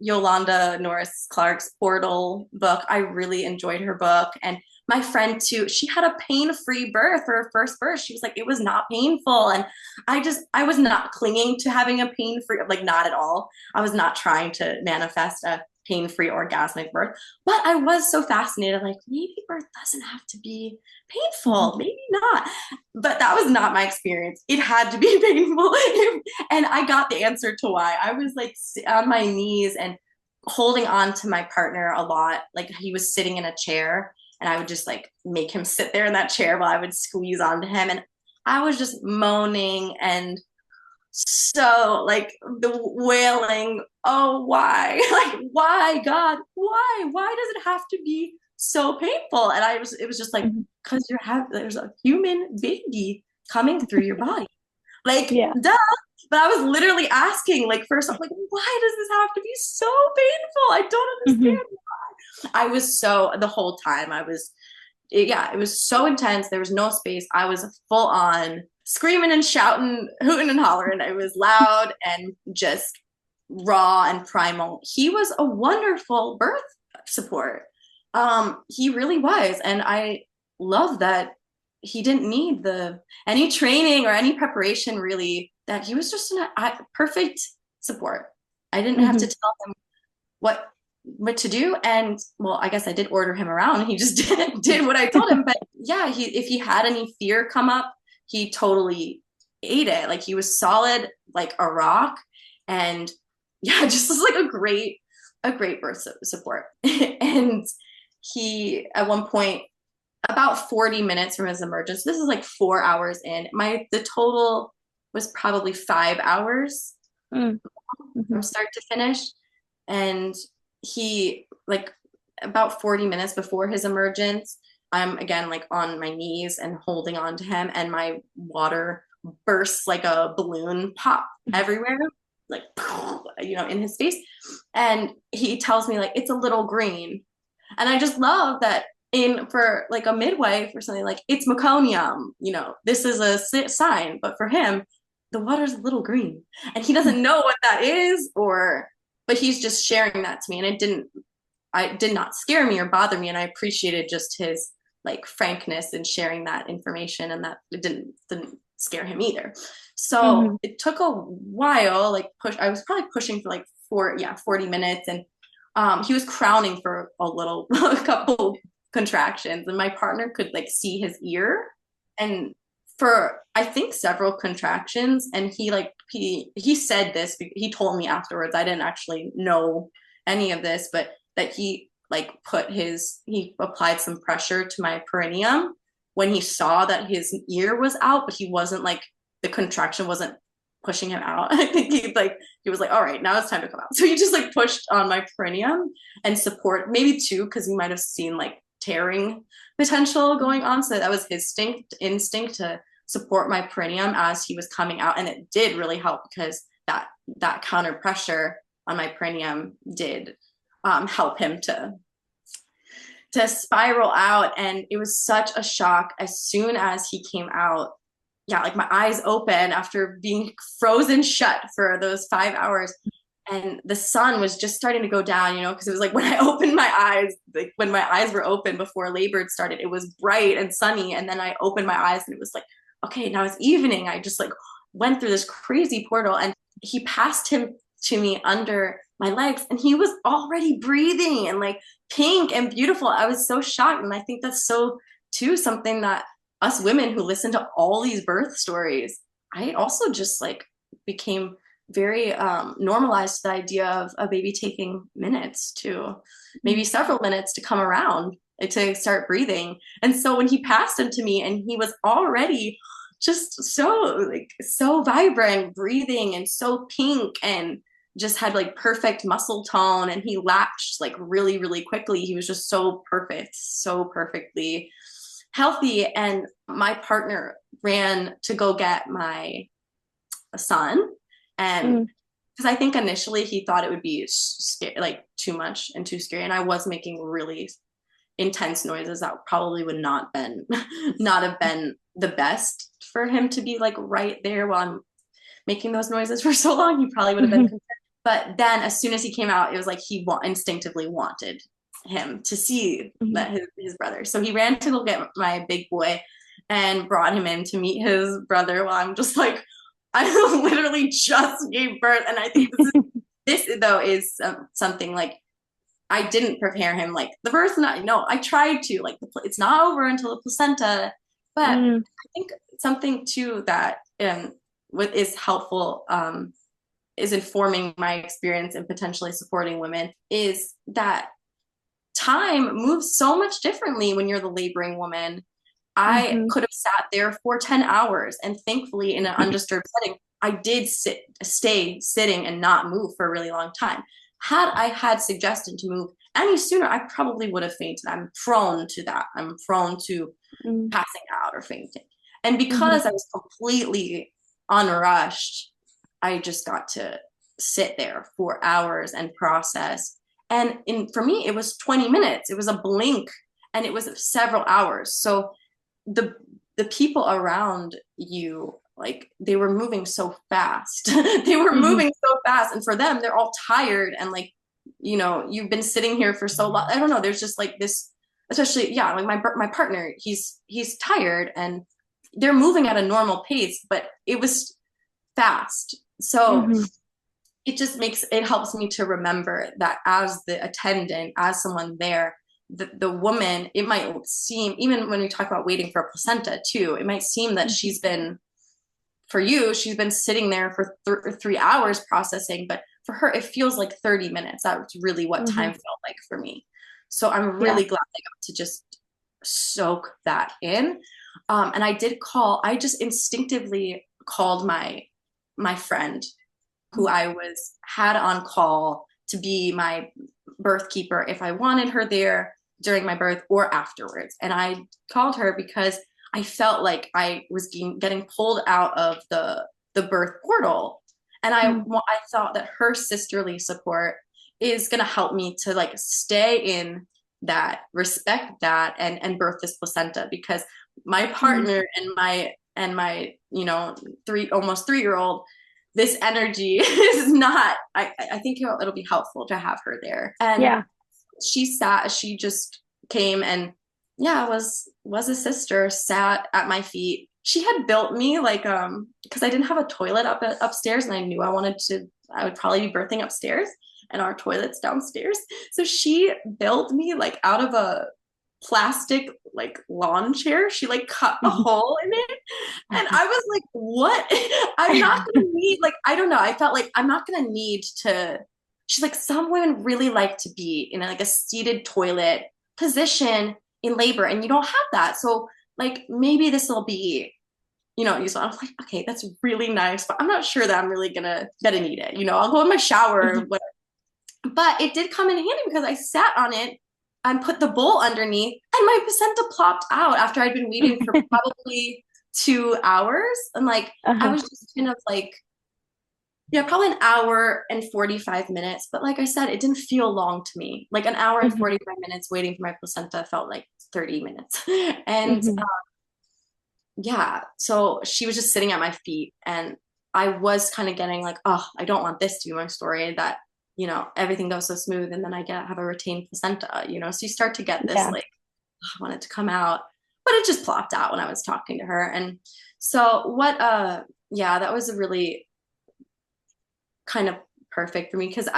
Yolanda Norris Clark's Portal book. I really enjoyed her book. And my friend too, she had a pain-free birth for her first birth. She was like, it was not painful. And I was not clinging to having a pain-free, like not at all. I was not trying to manifest a pain-free orgasmic birth, but I was so fascinated, like maybe birth doesn't have to be painful, maybe not. But that was not my experience. It had to be painful. And I got the answer to why. I was like on my knees and holding on to my partner a lot. Like he was sitting in a chair and I would just like make him sit there in that chair while I would squeeze onto him. And I was just moaning and so like the wailing, oh, why? Like, why, God? Why? Why does it have to be so painful? And it was just like, Mhm. because there's a human baby coming through your body. Like, Yeah. duh. But I was literally asking, like, first, I'm like, why does this have to be so painful? I don't Mhm. understand. I was so, the whole time, yeah, it was so intense. There was no space. I was full on screaming and shouting, hooting and hollering. It was loud and just raw and primal. He was a wonderful birth support. He really was. And I love that he didn't need the any training or any preparation really, that he was just perfect support. I didn't have to Mhm. tell him what what to do. And well, I guess I did order him around. He just did what I told him. But yeah, if he had any fear come up, he totally ate it. Like he was solid, like a rock. And yeah, just was like a great birth support. And he, at one point, about 40 minutes from his emergence, this is like 4 hours in, the total was probably 5 hours Mm. from Mhm. start to finish. And he, like, about 40 minutes before his emergence, I'm again like on my knees and holding on to him, and my water bursts like a balloon, pop everywhere, like, in his face. And he tells me, like, it's a little green. And I just love that in for like a midwife or something, like, it's meconium, this is a sign. But for him, the water's a little green. And he doesn't know what that is, but he's just sharing that to me. And I did not scare me or bother me. And I appreciated just his like frankness in sharing that information, and that it didn't scare him either. So Mhm. it took a while, like I was probably pushing for like 40 minutes. And he was crowning for a couple contractions, and my partner could like see his ear. And for I think several contractions, and he said this, he told me afterwards, I didn't actually know any of this, but that he like he applied some pressure to my perineum when he saw that his ear was out, but he wasn't like, the contraction wasn't pushing him out. I think he was like, all right, now it's time to come out. So he just like pushed on my perineum and support, maybe too, because he might have seen like tearing potential going on. So that was his instinct to support my perineum as he was coming out. And it did really help, because that counter pressure on my perineum did help him to spiral out. And it was such a shock as soon as he came out. Yeah, like my eyes open after being frozen shut for those 5 hours. And the sun was just starting to go down, because it was like when I opened my eyes, like when my eyes were open before labor started, it was bright and sunny. And then I opened my eyes and it was like, okay, now it's evening. I just like went through this crazy portal, and he passed him to me under my legs, and he was already breathing and like pink and beautiful. I was so shocked. And I think that's so too something that us women who listen to all these birth stories, I also just like became very normalized to the idea of a baby taking minutes to maybe several minutes to come around, to start breathing. And so when he passed him to me, and he was already just so vibrant breathing and so pink, and just had like perfect muscle tone, and he latched like really, really quickly. He was just so perfect, so perfectly healthy. And my partner ran to go get my son. And Mm. because I think initially he thought it would be like too much and too scary. And I was making really intense noises that probably would not have been the best for him to be like right there while I'm making those noises for so long. He probably would have been Mhm. concerned. But then as soon as he came out, it was like he instinctively wanted him to see Mhm. that his brother. So he ran to go get my big boy and brought him in to meet his brother while I'm just like, I literally just gave birth. And I think this though is something like I didn't prepare him like the birth not no I tried to like it's not over until the placenta, but Mm, I think something too that what is helpful is informing my experience and potentially supporting women is that time moves so much differently when you're the laboring woman. I mhm, could have sat there for 10 hours, and thankfully, in an undisturbed setting, I did stay sitting and not move for a really long time. Had I had suggested to move any sooner, I probably would have fainted. I'm prone to that. I'm prone to mm, passing out or fainting. And mhm, because I was completely unrushed, I just got to sit there for hours and process. And for me, it was 20 minutes. It was a blink and it was several hours. So the the people around you, like they were moving so fast. They were mhm, moving so fast. And for them, they're all tired and like, you've been sitting here for so long. I don't know. There's just like this, especially, yeah, like my partner, he's tired and they're moving at a normal pace, but it was fast. So mhm, it helps me to remember that as the attendant, as someone there, the woman, it might seem, even when we talk about waiting for a placenta too, it might seem that mhm. she's been sitting there for 3 hours processing, but for her, it feels like 30 minutes. That's really what time Mhm. felt like for me. So I'm Yeah. really glad I got to just soak that in. And I just instinctively called my friend who I was had on call to be my birth keeper if I wanted her there during my birth or afterwards. And I called her because I felt like I was getting pulled out of the birth portal. And Mm, I thought that her sisterly support is going to help me to like stay in that, respect that, and birth this placenta because my mhm. partner and my almost 3 year old, this energy is not, I think it'll be helpful to have her there. And Yeah. she just came and yeah, was a sister, sat at my feet. She had built me like because I didn't have a toilet upstairs and I knew I would probably be birthing upstairs and our toilet's downstairs. So she built me like out of a plastic like lawn chair. She like cut a Mhm. hole in it and I was like, what? I'm not gonna need, like, I don't know. I felt like I'm not gonna need to. She's like, some women really like to be in like a seated toilet position in labor, and you don't have that. So, like, maybe this will be, useful. I was like, okay, that's really nice, but I'm not sure that I'm really gonna need it. I'll go in my shower, Mhm. but it did come in handy because I sat on it and put the bowl underneath, and my placenta plopped out after I'd been waiting for probably 2 hours. And like, I Uh-huh. was just kind of like, yeah, probably an hour and 45 minutes. But like I said, it didn't feel long to me. Like an hour and Mhm. 45 minutes waiting for my placenta felt like 30 minutes. And Mhm. yeah, so she was just sitting at my feet. And I was kind of getting like, oh, I don't want this to be my story that, everything goes so smooth and then have a retained placenta. So you start to get this Yeah. like, oh, I want it to come out, but it just plopped out when I was talking to her. And so yeah, that was a really kind of perfect for me because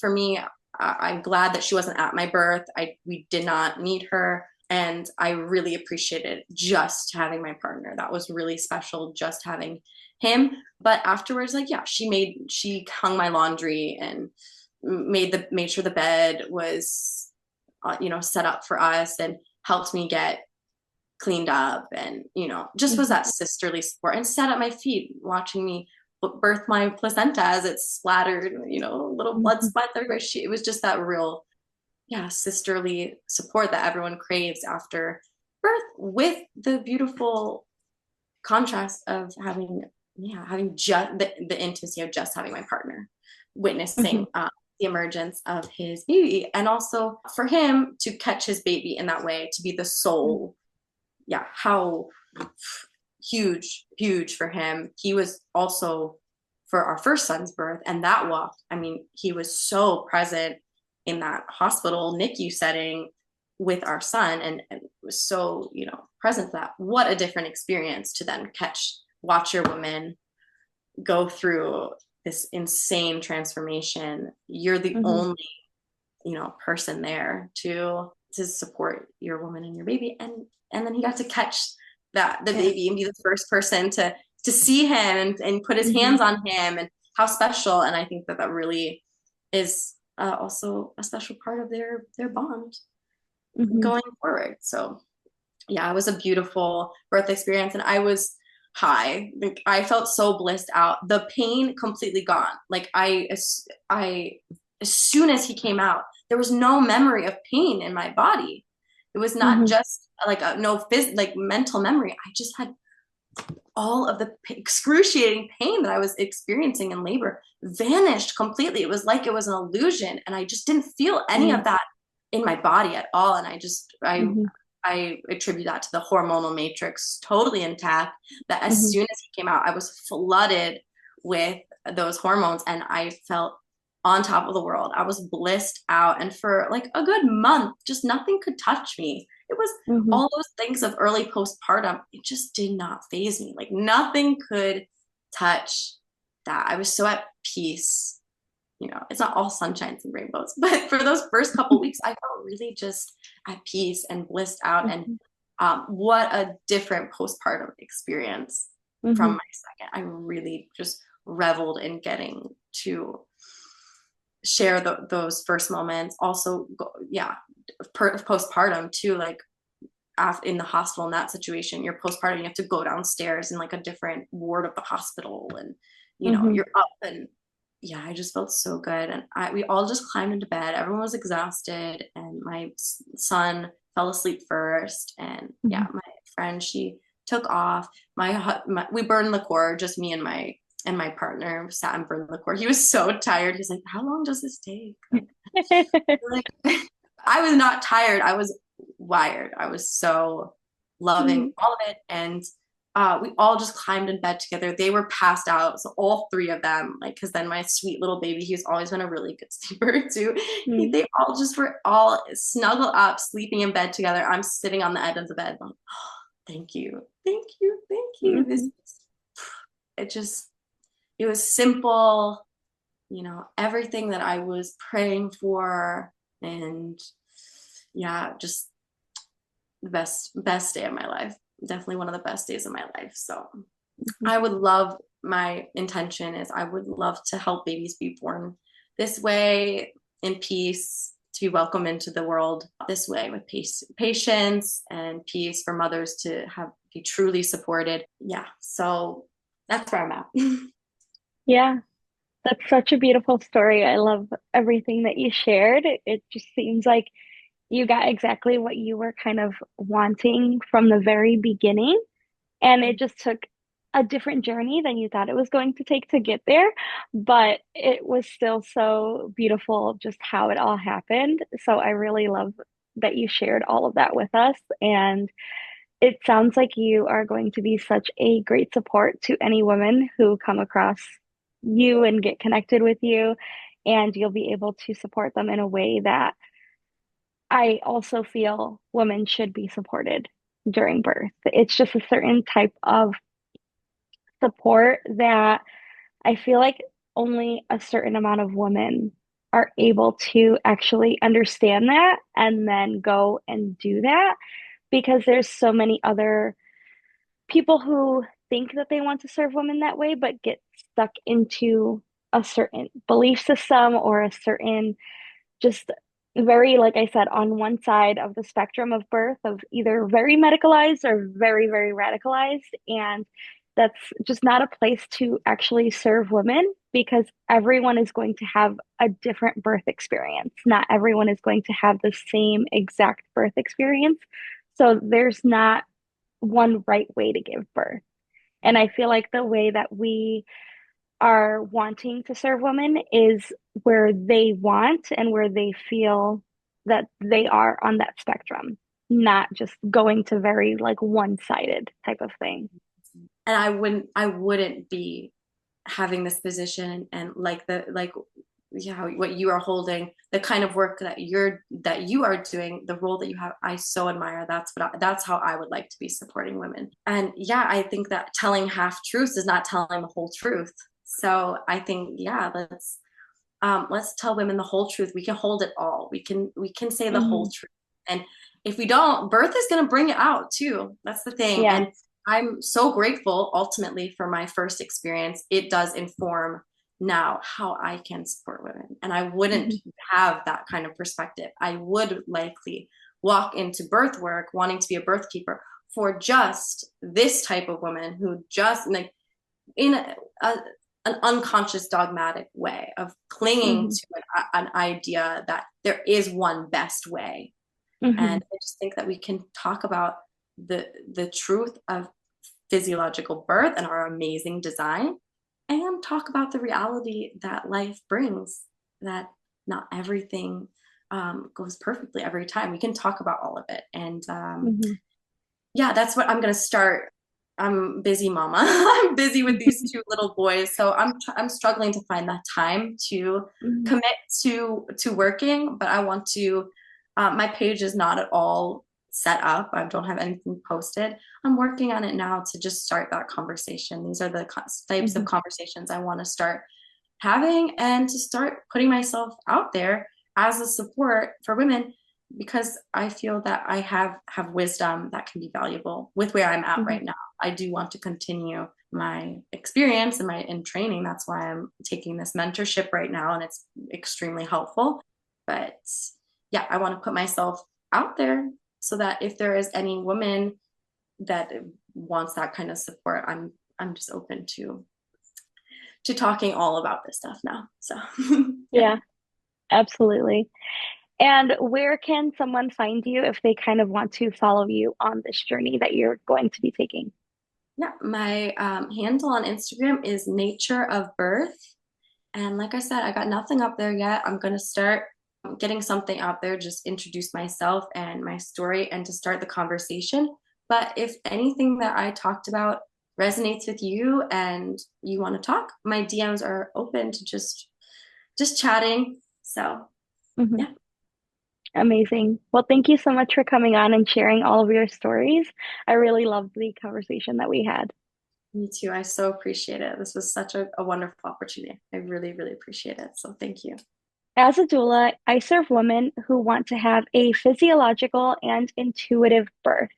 for me, I'm glad that she wasn't at my birth. We did not need her. And I really appreciated just having my partner. That was really special, just having him. But afterwards, like, yeah, she hung my laundry and made sure the bed was, set up for us and helped me get cleaned up and just was Mhm. that sisterly support and sat at my feet watching me birth my placenta as it splattered, little blood Mhm. splatter everywhere. It was just that real, yeah, sisterly support that everyone craves after birth, with the beautiful contrast of having just the intimacy of just having my partner Mhm. witnessing the emergence of his baby, and also for him to catch his baby in that way, to be the sole, yeah, how huge for him. He was also for our first son's birth and that walk. I mean, he was so present in that hospital NICU setting with our son, and was so, present to that. What a different experience to then watch your woman go through this insane transformation. You're the Hmm. only, person there to support your woman and your baby. And then he got to catch the Yeah. baby and be the first person to see him and put his Hmm. hands on him, and how special. And I think that that really is also a special part of their bond Hmm. going forward. So yeah, it was a beautiful birth experience, and I was high. Like, I felt so blissed out. The pain completely gone. Like, I as soon as he came out, there was no memory of pain in my body. It was not Hmm. just like like mental memory. I just had all of the excruciating pain that I was experiencing in labor vanished completely. It was like it was an illusion, and I just didn't feel any Hmm. of that in my body at all. And I just Hmm. I attribute that to the hormonal matrix totally intact. That as Hmm. soon as he came out, I was flooded with those hormones, and I felt on top of the world. I was blissed out, and for like a good month, just nothing could touch me. It was Hmm. all those things of early postpartum. It just did not phase me. Like, nothing could touch that. I was so at peace. It's not all sunshines and rainbows, but for those first couple weeks, I felt really just at peace and blissed out. And what a different postpartum experience from Hmm. my second. I really just reveled in getting to share those first moments. Also, yeah, postpartum too. Like, in the hospital, in that situation, you're postpartum, you have to go downstairs in like a different ward of the hospital, and Hmm. you're up. And yeah, I just felt so good. And we all just climbed into bed. Everyone was exhausted, and my son fell asleep first. And Hmm. yeah, my friend, she took off. We burned the cord, just me and my partner sat and burned the cord. He was so tired. He's like, "How long does this take?" Like, I was not tired. I was wired. I was so loving all of it. And we all just climbed in bed together. They were passed out. So all three of them, like, because then my sweet little baby, he's always been a really good sleeper too. Hmm. They all just were all snuggled up, sleeping in bed together. I'm sitting on the edge of the bed, like, oh, thank you, thank you, thank you. Hmm. It just, it was simple, everything that I was praying for. And yeah, just the best day of my life. Definitely one of the best days of my life. So I would love, my intention is I would love to help babies be born this way, in peace, to be welcomed into the world this way, with patience and peace, for mothers to be truly supported. Yeah. So that's where I'm at. Yeah, that's such a beautiful story. I love everything that you shared. It just seems like you got exactly what you were kind of wanting from the very beginning. And it just took a different journey than you thought it was going to take to get there. But it was still so beautiful just how it all happened. So I really love that you shared all of that with us. And it sounds like you are going to be such a great support to any women who come across you and get connected with you. And you'll be able to support them in a way that I also feel women should be supported during birth. It's just a certain type of support that I feel like only a certain amount of women are able to actually understand that and then go and do that, because there's so many other people who think that they want to serve women that way but get stuck into a certain belief system or a certain, just very, like I said, on one side of the spectrum of birth, of either very medicalized or very, very radicalized. And that's just not a place to actually serve women, because everyone is going to have a different birth experience. Not everyone is going to have the same exact birth experience. So there's not one right way to give birth. And I feel like the way that we are wanting to serve women is where they want and where they feel that they are on that spectrum, not just going to very like one-sided type of thing. And I wouldn't be having this position, and like yeah, what you are holding, the kind of work that you are doing, the role that you have, I so admire. That's how I would like to be supporting women. And yeah, I think that telling half truths is not telling the whole truth. So I think, yeah, let's tell women the whole truth. We can hold it all. We can say the whole Hmm. truth. And if we don't, birth is going to bring it out too. That's the thing. Yeah. And I'm so grateful ultimately for my first experience. It does inform now how I can support women. And I wouldn't Hmm. have that kind of perspective. I would likely walk into birth work wanting to be a birth keeper for just this type of woman who just like in an unconscious dogmatic way of clinging Hmm. to an idea that there is one best way. And Hmm. I just think that we can talk about the truth of physiological birth and our amazing design, and talk about the reality that life brings, that not everything goes perfectly every time. We can talk about all of it. And Hmm. yeah, that's what I'm going to start. I'm busy mama. I'm busy with these two little boys, so I'm struggling to find that time to Hmm. commit to working. But I want to. My page is not at all set up. I don't have anything posted. I'm working on it now to just start that conversation. These are the types of Hmm. conversations I want to start having, and to start putting myself out there as a support for women, because I feel that I have wisdom that can be valuable with where I'm at Hmm. right now. I do want to continue my experience and my in training. That's why I'm taking this mentorship right now, and it's extremely helpful. But yeah, I want to put myself out there so that if there is any woman that wants that kind of support, I'm just open to talking all about this stuff now. So yeah. Yeah, absolutely. And where can someone find you if they kind of want to follow you on this journey that you're going to be taking? Yeah, my handle on Instagram is Nature of Birth. And like I said, I got nothing up there yet. I'm going to start getting something out there, just introduce myself and my story and to start the conversation. But if anything that I talked about resonates with you and you want to talk, my DMs are open to just chatting. So, Hmm. yeah, Amazing. Well, thank you so much for coming on and sharing all of your stories. I really loved the conversation that we had. me too. I so appreciate it. This was such a wonderful opportunity. I really, really appreciate it. So, thank you. As a doula, I serve women who want to have a physiological and intuitive birth.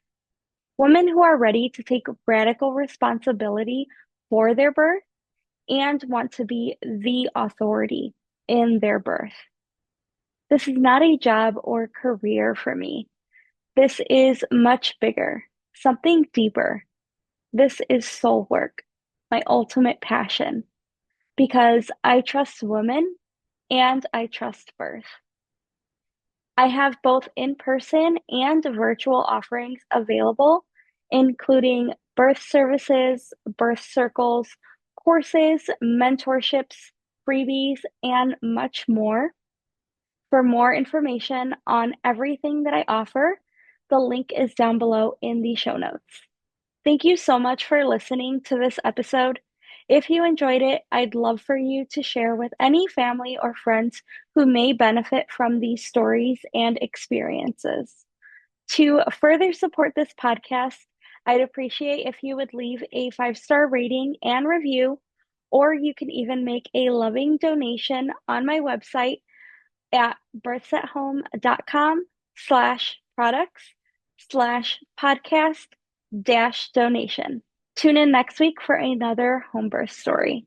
Women who are ready to take radical responsibility for their birth and want to be the authority in their birth. This is not a job or career for me. This is much bigger, something deeper. This is soul work, my ultimate passion, because I trust women and I trust birth. I have both in-person and virtual offerings available, including birth services, birth circles, courses, mentorships, freebies, and much more. For more information on everything that I offer, the link is down below in the show notes. Thank you so much for listening to this episode. If you enjoyed it, I'd love for you to share with any family or friends who may benefit from these stories and experiences. To further support this podcast, I'd appreciate if you would leave a 5-star rating and review, or you can even make a loving donation on my website at birthsathome.com/products/podcast-donation. Tune in next week for another home birth story.